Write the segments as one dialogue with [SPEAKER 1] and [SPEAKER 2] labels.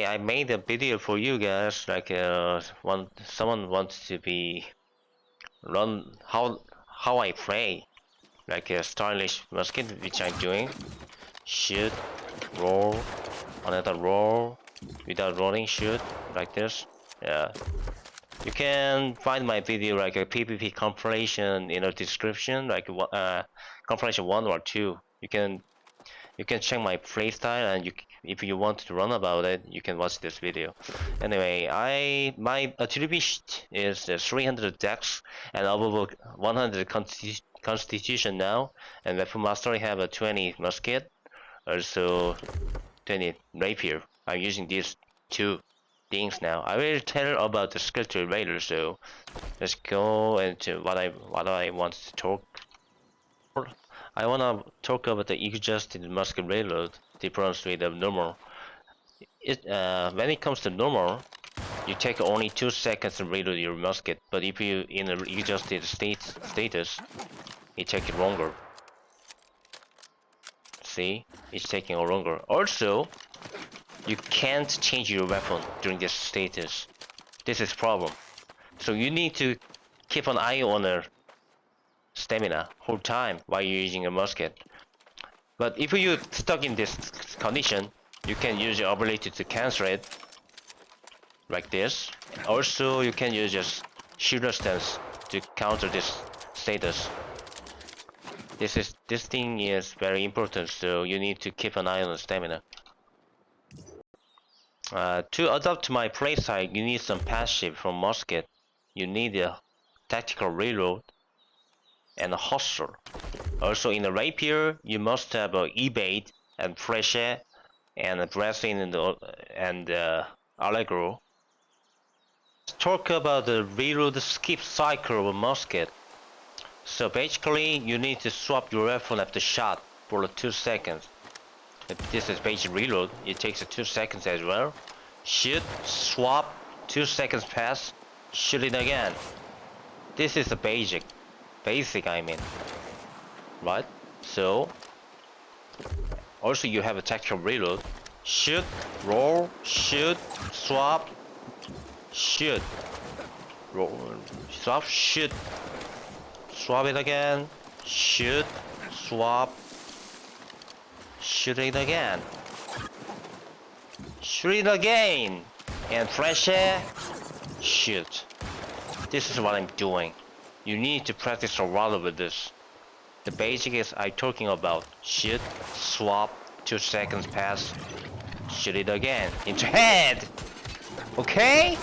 [SPEAKER 1] I made a video for you guys, like someone wants to be run how I play, like a stylish musket, which I'm doing. Shoot, roll, another roll, without rolling, shoot, like this. Yeah. You can find my video like a PvP compilation in the description, like compilation 1 or 2. You can check my playstyle, and if you want to run about it, you can watch this video. Anyway, my attribution is 300 dex and above 100 constitution now, and weapon mastery have a 20 musket, also 20 rapier. I'm using these two things now. I will tell about the skill tree later, so let's go into what I want to talk. I wanna talk about the adjusted musket reload difference with the normal. When it comes to normal, you take only 2 seconds to reload your musket, but if you in the adjusted status, it takes longer. See, it's taking longer. Also, you can't change your weapon during this status. This is problem. So you need to keep an eye on the stamina whole time while you're using a musket. But if you're stuck in this condition, you can use your ability to cancel it, like this. Also, you can use just shooter stance to counter this status. This thing is very important, so you need to keep an eye on the stamina. To adapt to my playstyle, you need some passive from musket. You need a tactical reload and a hustle. Also, in the rapier, you must have a evade and pressure and a dressing and allegro. Let's talk about the reload skip cycle of a musket. So basically, you need to swap your weapon after shot for 2 seconds. This is basic reload. It takes 2 seconds as well. Shoot, swap, 2 seconds pass, shoot it again. This is the basic I mean, right? So also you have a tactical reload. Shoot, roll, shoot, swap, shoot, roll, swap, shoot, swap it again, shoot, swap, shoot it again, shoot it again, and pressure, shoot. This is what I'm doing. You need to practice a lot with this. The basic is I'm talking about shoot, swap, 2 seconds pass, shoot it again, into head! Okay?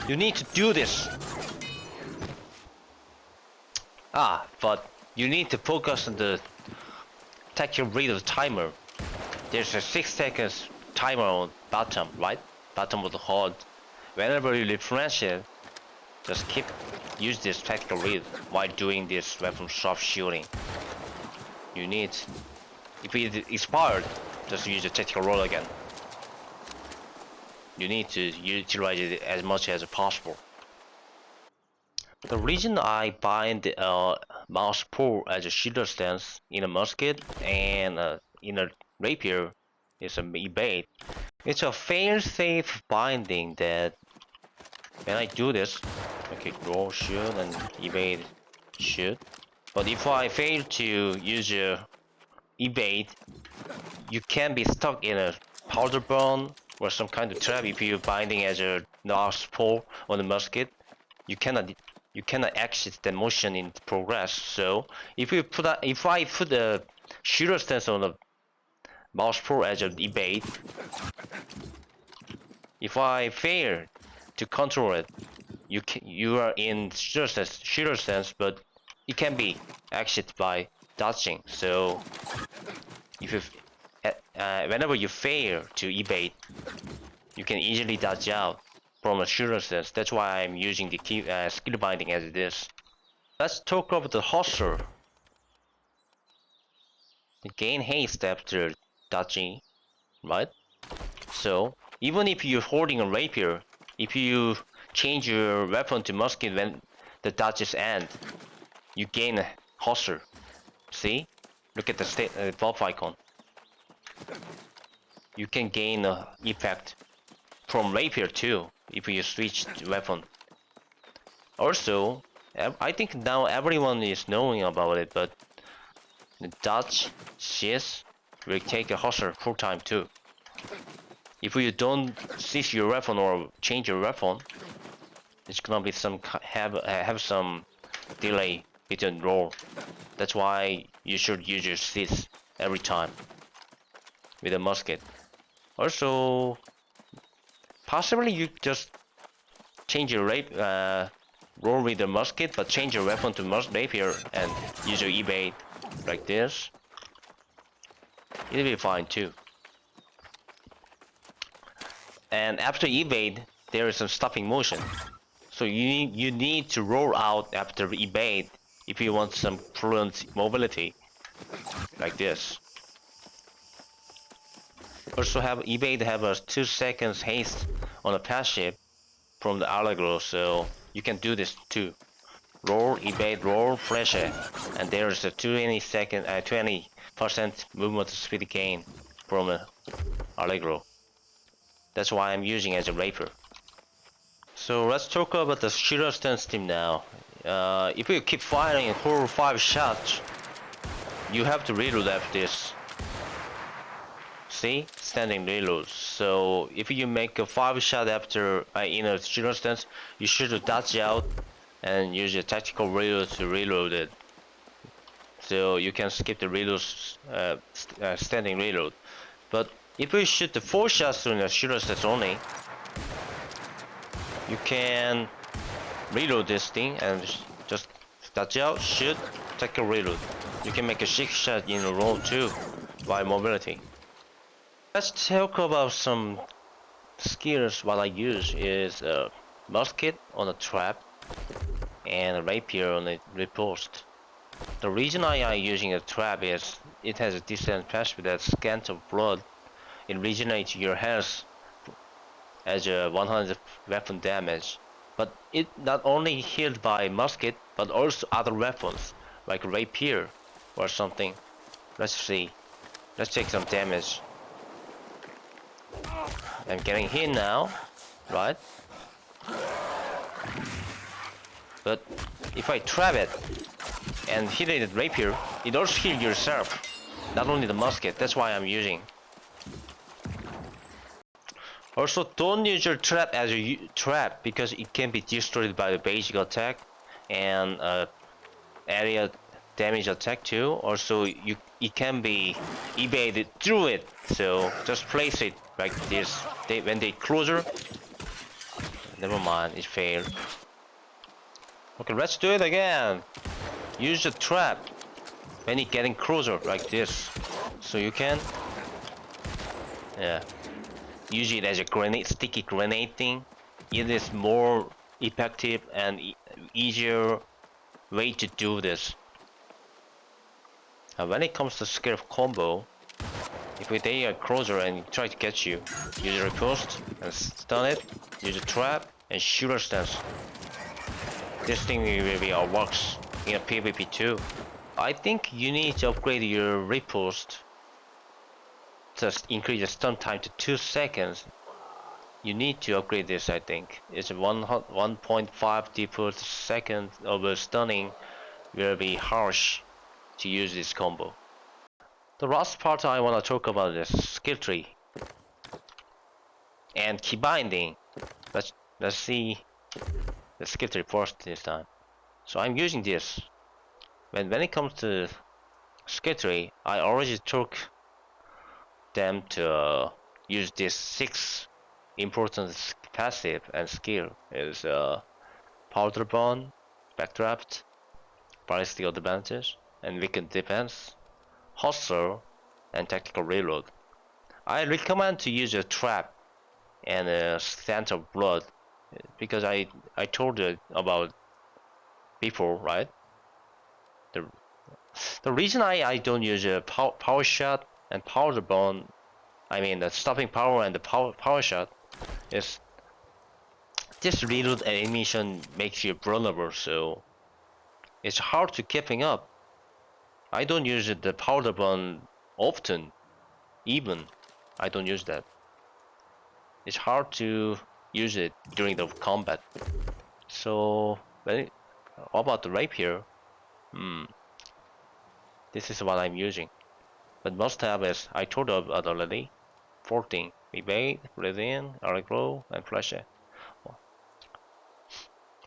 [SPEAKER 1] You need to do this. But you need to focus on the tactical reload timer. There's a 6 seconds timer on bottom, right? Bottom of the HUD. Whenever you refresh it, just use this tactical read while doing this weapon swap shooting. You need, if it expired, just use the tactical roll again. You need to utilize it as much as possible. The reason I bind the mouse pull as a shooter stance in a musket and in a rapier is a evade. It's a failsafe binding that when I do this, okay, roll, shoot, and evade, shoot. But if I fail to use evade, you can be stuck in a powder burn or some kind of trap if you're binding as a mouse pull on the musket. You cannot exit the motion in progress. So if I put a shooter stance on the mouse pull as an evade, if I fail to control it, you are in shooter stance, but it can be exited by dodging. So if you whenever you fail to evade, you can easily dodge out from a shooter stance. That's why I'm using the skill binding as it is. Let's talk about the hustle. Gain haste after dodging, right? So even if you're holding a rapier, if you change your weapon to musket when the dodges end, you gain a hustle. See? Look at the buff icon. you can gain a effect from Rapier too if you switch weapon. Also, I think now everyone is knowing about it, but the dodge CS will take a hustle full time too. If you don't switch your weapon or change your weapon, it's gonna be some have some delay between roll. That's why you should use your sits every time with a musket. Also, possibly you just change your roll with the musket, but change your weapon to rapier and use your evade like this. It'll be fine too. And after evade, there is some stopping motion. So you need to roll out after evade if you want some fluent mobility, like this. Also have evade have a 2 seconds haste on a passive from the Allegro, so you can do this too. Roll, evade, roll, flash it, and there is a 20% movement speed gain from Allegro. That's why I'm using as a Rapier. So let's talk about the shooter stance team now. If you keep firing 4 or 5 shots, you have to reload after this. See? Standing reload. So if you make a 5 shot after in a shooter stance, you should dodge out and use your tactical reload to reload it. So you can skip the reload, standing reload. But if you shoot the 4 shots in a shooter stance only, you can reload this thing and just dodge out, shoot, take a reload. You can make a 6 shot in a row too, by mobility. Let's talk about some skills. What I use is a musket on a trap and a rapier on a riposte. The reason I am using a trap is it has a decent passive that scans of blood. It regenerates your health as a 100 weapon damage, but it not only healed by musket but also other weapons like rapier or something. Let's see. Let's take some damage. I'm getting hit now, right? But if I trap it and hit it with rapier, it also heals yourself, not only the musket. That's why I'm using. Also, don't use your trap as a trap because it can be destroyed by the basic attack and area damage attack too. Also, it can be evaded through it. So just place it like this. When they closer, never mind, it failed. Okay, let's do it again. Use the trap when it's getting closer like this. So you can, yeah. Use it as a grenade, sticky grenade thing. It is more effective and easier way to do this. When it comes to skill combo, if they are closer and try to catch you, use a riposte and stun it, use a trap and shooter stance. This thing really works in a PvP too. I think you need to upgrade your riposte. Just increase the stun time to 2 seconds. You need to upgrade this, I think. It's 1.5 per second of stunning will be harsh to use this combo. The last part I want to talk about is skill tree and key binding. Let's see the skill tree first this time. So I'm using this. When it comes to skill tree, I already took them to use this 6 important passive and skill is powder burn, backdraft, ballistic advantage, and weakened defense, hustle, and tactical reload. I recommend to use a trap and a scent of blood because I told you about before, right? The reason I don't use a power shot and powder burn, I mean the stopping power and the power shot, is this reload animation makes you vulnerable, so it's hard to keeping up. I don't use the powder burn often, even, I don't use that. It's hard to use it during the combat. So, what about the rapier? This is what I'm using. But must have is, I told you about already, 14. Evade, Resilient, Arrow, and Flash.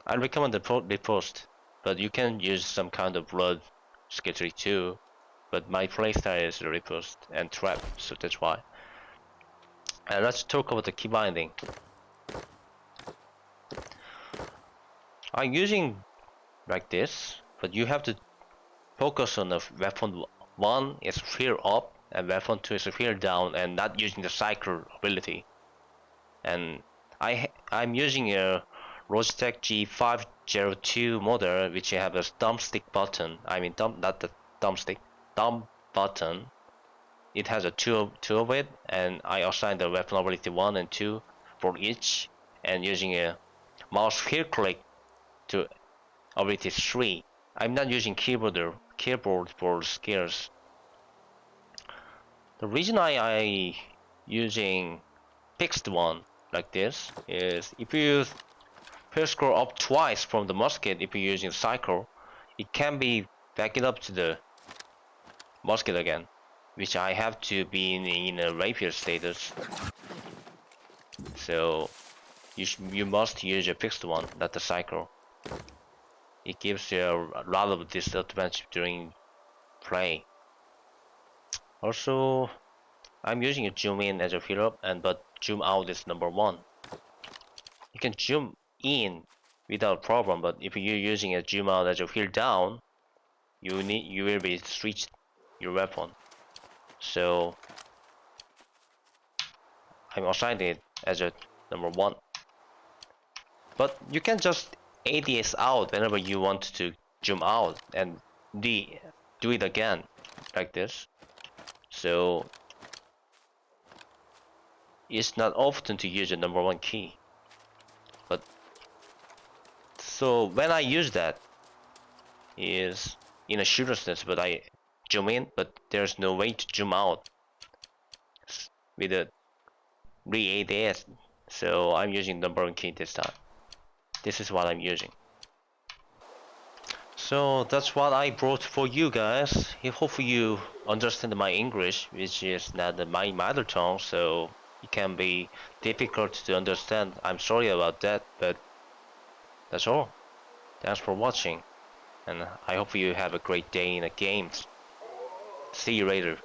[SPEAKER 1] I recommend the Riposte, but you can use some kind of blood skill too. But my playstyle is Riposte and Trap, so that's why. And let's talk about the key binding. I'm using like this, but you have to focus on the weapon 1 is fear up and weapon 2 is fear down and not using the cycle ability. And I'm using a Logitech G502 model which have a thumbstick button. I mean not the thumbstick, thumb button. It has a two of it, and I assigned the weapon ability 1 and 2 for each, and using a mouse heel click to ability 3. I'm not using keyboard for skills. The reason I using fixed one like this is if you first scroll up twice from the musket, if you're using cycle, it can be back it up to the musket again, which I have to be in a rapier status. So you must use a fixed one, not the cycle. It gives you a lot of disadvantage during play. Also, I'm using a zoom in as a fill up, but zoom out is number 1. You can zoom in without problem, but if you're using a zoom out as a fill down, you will be switched your weapon. So I'm assigned it as a number 1. But you can just ADS out whenever you want to zoom out and do it again like this. So it's not often to use a number 1 key. But so when I use that is in a shooter sense, but I zoom in, but there's no way to zoom out with a re-ADS. So I'm using number 1 key this time. This is what I'm using. So that's what I brought for you guys. Hopefully you understand my English, which is not my mother tongue, so it can be difficult to understand. I'm sorry about that, but that's all. Thanks for watching, and I hope you have a great day in the games. See you later.